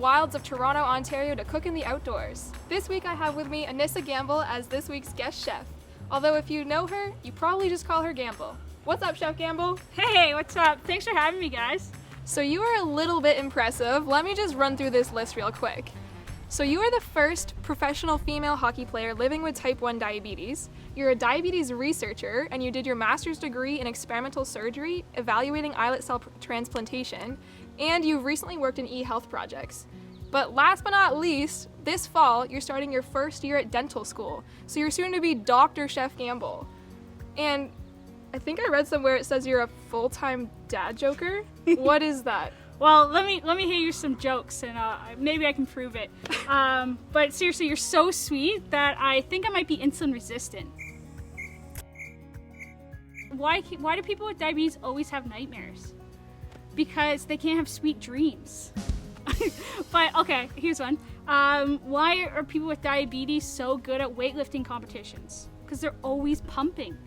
wilds of Toronto, Ontario to cook in the outdoors. This week I have with me Anissa Gamble as this week's guest chef. Although if you know her, you probably just call her Gamble. What's up, Chef Gamble? Hey, what's up? Thanks for having me, guys. So you are a little bit impressive. Let me just run through this list real quick. So you are the first professional female hockey player living with type 1 diabetes. You're a diabetes researcher, and you did your master's degree in experimental surgery, evaluating islet cell transplantation, and you've recently worked in e-health projects. But last but not least, this fall, you're starting your first year at dental school. So you're soon to be Dr. Chef Gamble. And I think I read somewhere it says you're a full-time dad joker. What is that? Well, let me hear you some jokes, and maybe I can prove it. But seriously, you're so sweet that I think I might be insulin resistant. Why do people with diabetes always have nightmares? Because they can't have sweet dreams. But okay, here's one. Why are people with diabetes so good at weightlifting competitions? Because they're always pumping.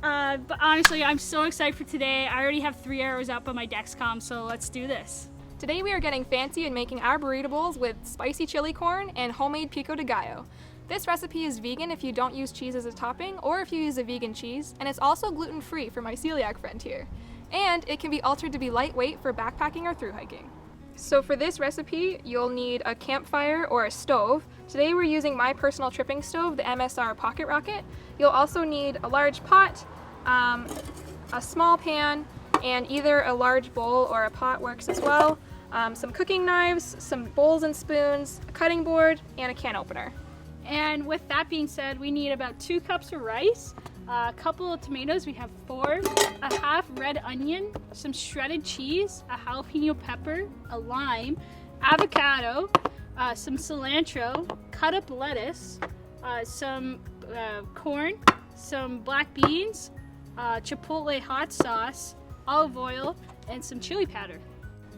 But honestly, I'm so excited for today. I already have 3 arrows up on my Dexcom, so let's do this. Today we are getting fancy and making our burrito bowls with spicy chili corn and homemade pico de gallo. This recipe is vegan if you don't use cheese as a topping or if you use a vegan cheese, and it's also gluten-free for my celiac friend here. And it can be altered to be lightweight for backpacking or through hiking. So for this recipe, you'll need a campfire or a stove. Today we're using my personal tripping stove, the MSR Pocket Rocket. You'll also need a large pot, a small pan, and either a large bowl or a pot works as well. Some cooking knives, some bowls and spoons, a cutting board, and a can opener. And with that being said, we need about 2 cups of rice, a couple of tomatoes, we have 4, a half red onion, some shredded cheese, a jalapeno pepper, a lime, avocado, some cilantro, cut up lettuce, some corn, some black beans, chipotle hot sauce, olive oil, and some chili powder.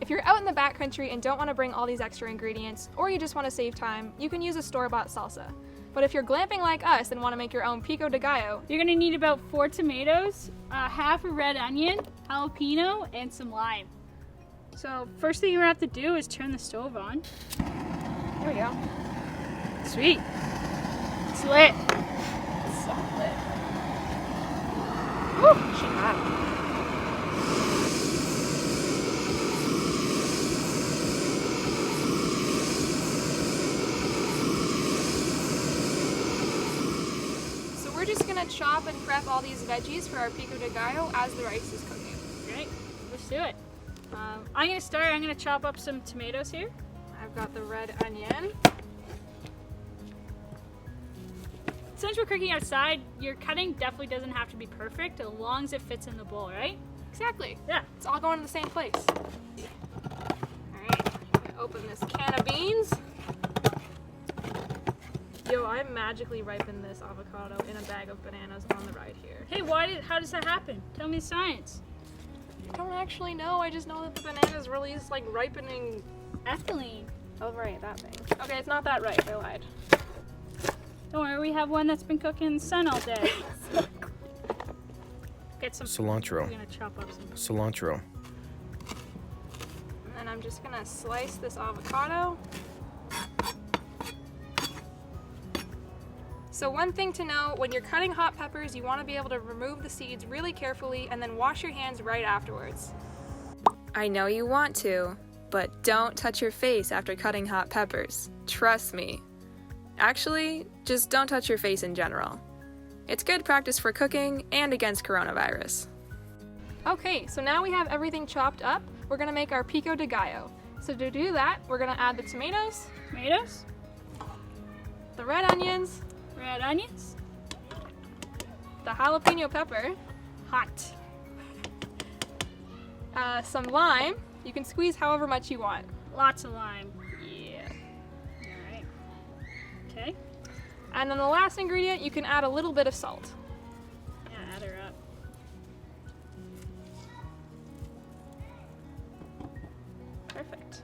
If you're out in the backcountry and don't want to bring all these extra ingredients, or you just want to save time, you can use a store-bought salsa. But if you're glamping like us and want to make your own pico de gallo, you're gonna need about 4 tomatoes, half a red onion, jalapeno, and some lime. So first thing you're gonna have to do is turn the stove on. There we go. Sweet. It's lit. It's so lit. Woo, she's hot. We're just gonna chop and prep all these veggies for our pico de gallo as the rice is cooking. Great, let's do it. I'm gonna chop up some tomatoes here. I've got the red onion. Since we're cooking outside, your cutting definitely doesn't have to be perfect as long as it fits in the bowl, right? Exactly. Yeah. It's all going in the same place. Alright, I'm gonna open this can of beans. Yo, I magically ripened this avocado in a bag of bananas on the ride here. Hey, how does that happen? Tell me the science. I don't actually know. I just know that the bananas release like ripening ethylene. Oh, right, that thing. Okay, it's not that ripe. I lied. Don't worry, we have one that's been cooking in the sun all day. Get some cilantro. We're gonna chop up some cilantro. And then I'm just gonna slice this avocado. So one thing to know, when you're cutting hot peppers, you want to be able to remove the seeds really carefully and then wash your hands right afterwards. I know you want to, but don't touch your face after cutting hot peppers. Trust me. Actually, just don't touch your face in general. It's good practice for cooking and against coronavirus. Okay, so now we have everything chopped up. We're gonna make our pico de gallo. So to do that, we're gonna add the tomatoes, the red onions, the jalapeno pepper, hot, some lime. You can squeeze however much you want. Lots of lime. Yeah. All right. Okay. And then the last ingredient, you can add a little bit of salt. Yeah, add her up. Perfect.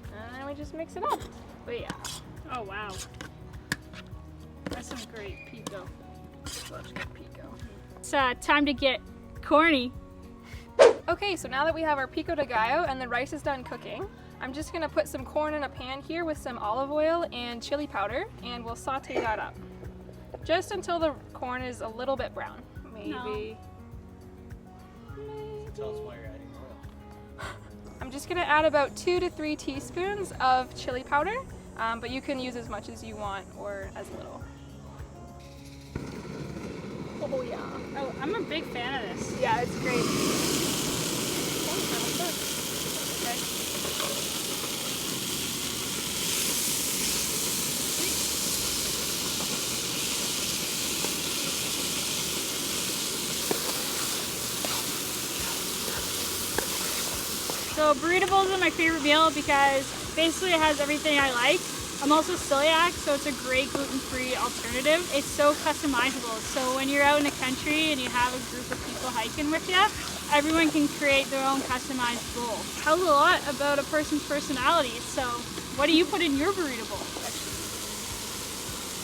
And then we just mix it up. But yeah. Oh wow. That's some great pico. Such good pico. It's time to get corny. Okay, so now that we have our pico de gallo and the rice is done cooking, I'm just gonna put some corn in a pan here with some olive oil and chili powder, and we'll saute that up. Just until the corn is a little bit brown. Maybe. Tell us why you're adding oil. I'm just gonna add about 2 to 3 teaspoons of chili powder, but you can use as much as you want or as little. Oh yeah. Oh, I'm a big fan of this. Yeah, it's great. Okay. So burrito bowls are my favorite meal because basically it has everything I like. I'm also celiac, so it's a great gluten-free alternative. It's so customizable. So when you're out in the country and you have a group of people hiking with you, everyone can create their own customized bowl. Tells a lot about a person's personality. So what do you put in your burrito bowl?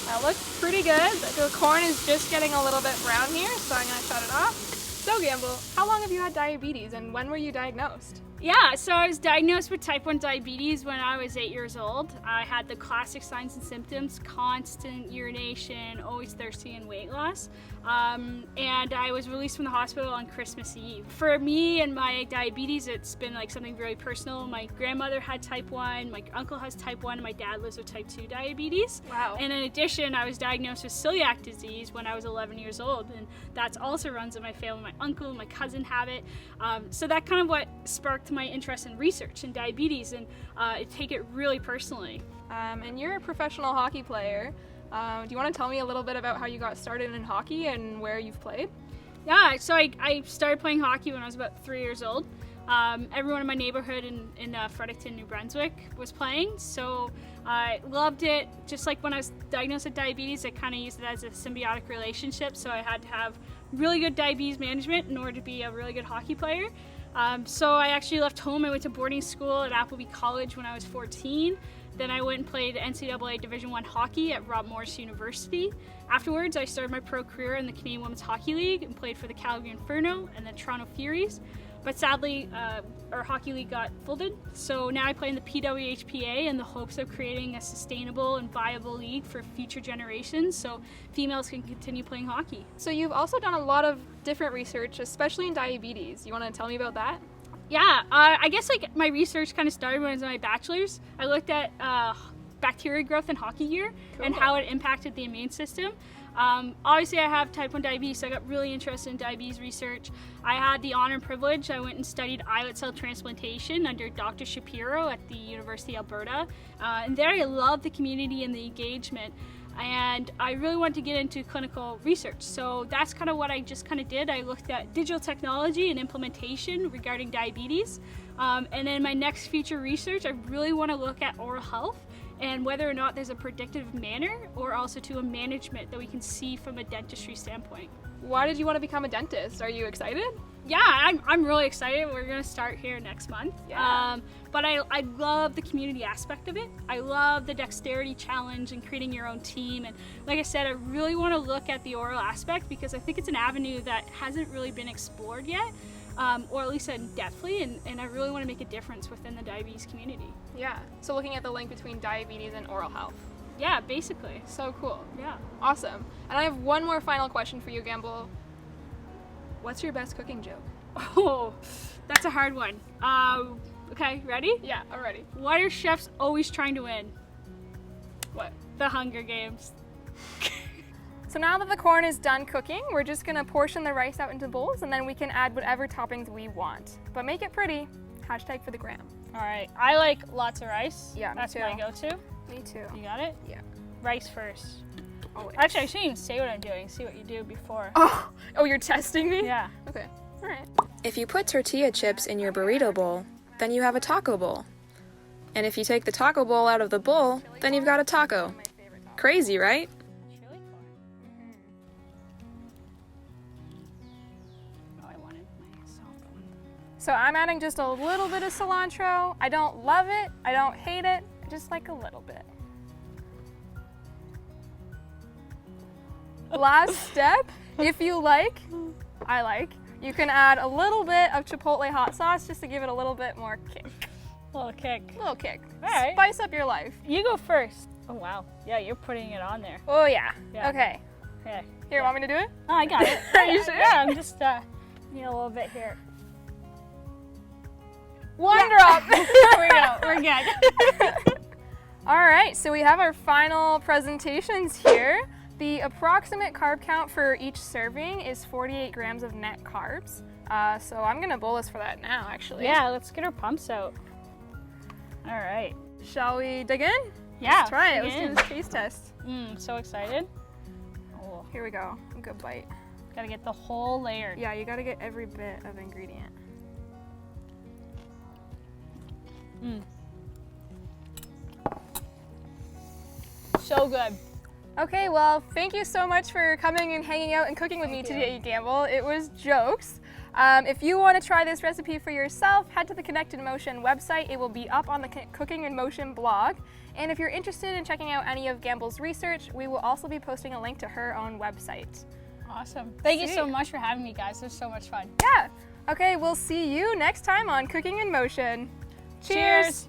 That looks pretty good. The corn is just getting a little bit brown here, so I'm gonna shut it off. So Gamble, how long have you had diabetes and when were you diagnosed? Yeah, so I was diagnosed with type 1 diabetes when I was 8 years old. I had the classic signs and symptoms: constant urination, always thirsty, and weight loss. And I was released from the hospital on Christmas Eve. For me and my diabetes, it's been like something very personal. My grandmother had type 1, my uncle has type 1, and my dad lives with type 2 diabetes. Wow. And in addition, I was diagnosed with celiac disease when I was 11 years old, and that also runs in my family. My uncle and my cousin have it. So that kind of what sparked my interest in research and diabetes, and I take it really personally. And you're a professional hockey player. Do you want to tell me a little bit about how you got started in hockey and where you've played? Yeah, so I started playing hockey when I was about 3 years old. Everyone in my neighborhood in Fredericton, New Brunswick was playing, so I loved it. Just like when I was diagnosed with diabetes, I kind of used it as a symbiotic relationship, so I had to have really good diabetes management in order to be a really good hockey player. So I actually left home. I went to boarding school at Appleby College when I was 14. Then I went and played NCAA Division I hockey at Rob Morris University. Afterwards, I started my pro career in the Canadian Women's Hockey League and played for the Calgary Inferno and the Toronto Furies. But sadly, our hockey league got folded. So now I play in the PWHPA in the hopes of creating a sustainable and viable league for future generations so females can continue playing hockey. So you've also done a lot of different research, especially in diabetes. You want to tell me about that? Yeah, I guess like my research kind of started when I was in my bachelor's. I looked at bacteria growth in hockey gear and how it impacted the immune system. Obviously I have type 1 diabetes, so I got really interested in diabetes research. I had the honor and privilege. I went and studied islet cell transplantation under Dr. Shapiro at the University of Alberta. And there I loved the community and the engagement. And I really wanted to get into clinical research. So that's kind of what I just kind of did. I looked at digital technology and implementation regarding diabetes. And then my next future research, I really want to look at oral health and whether or not there's a predictive manner or also to a management that we can see from a dentistry standpoint. Why did you want to become a dentist? Are you excited? Yeah, I'm really excited. We're going to start here next month. Yeah. But I love the community aspect of it. I love the dexterity challenge and creating your own team. And like I said, I really want to look at the oral aspect because I think it's an avenue that hasn't really been explored yet, or at least in depthly. And I really want to make a difference within the diabetes community. Yeah. So looking at the link between diabetes and oral health. Yeah, basically. So cool. Yeah. Awesome. And I have one more final question for you, Gamble. What's your best cooking joke? Oh, that's a hard one. Okay, ready? Yeah, I'm ready. Why are chefs always trying to win? What? The Hunger Games. So now that the corn is done cooking, we're just gonna portion the rice out into bowls and then we can add whatever toppings we want. But make it pretty. Hashtag for the gram. All right, I like lots of rice. Yeah, me that's too. my go-to. Me too. You got it? Yeah. Rice first. Always. Actually, I shouldn't even say what I'm doing. See what you do before. Oh, you're testing me? Yeah. Okay, all right. If you put tortilla chips in your burrito bowl, then you have a taco bowl. And if you take the taco bowl out of the bowl, then you've got a taco. Crazy, right? Chili corn. Oh, I wanted my soft one. So I'm adding just a little bit of cilantro. I don't love it, I don't hate it, I just like a little bit. Last step, if you like, you can add a little bit of chipotle hot sauce just to give it a little bit more kick. Little kick. Little kick. All right. Spice up your life. You go first. Oh wow. Yeah, you're putting it on there. Oh yeah. Yeah. Okay. Okay. Here, want me to do it? Oh, I got it. Are you sure? Yeah, I'm just need a little bit here. One drop. There we go. We're good. All right, so we have our final presentations here. The approximate carb count for each serving is 48 grams of net carbs. So I'm gonna bolus for that now, actually. Yeah, let's get our pumps out. All right. Shall we dig in? Yeah. Let's try it. dig Let's do in. this taste test. So excited. Oh, Here we go. A good bite. gotta get the whole layer. Yeah, you gotta get every bit of ingredient. So good. Okay, well, thank you so much for coming and hanging out and cooking with me today, Gamble. It was jokes. If you want to try this recipe for yourself, head to the Connected Motion website. It will be up on the Cooking in Motion blog. And if you're interested in checking out any of Gamble's research, we will also be posting a link to her own website. Awesome. Thank you so Sweet. much for having me, guys. It was so much fun. Yeah. Okay, we'll see you next time on Cooking in Motion. Cheers.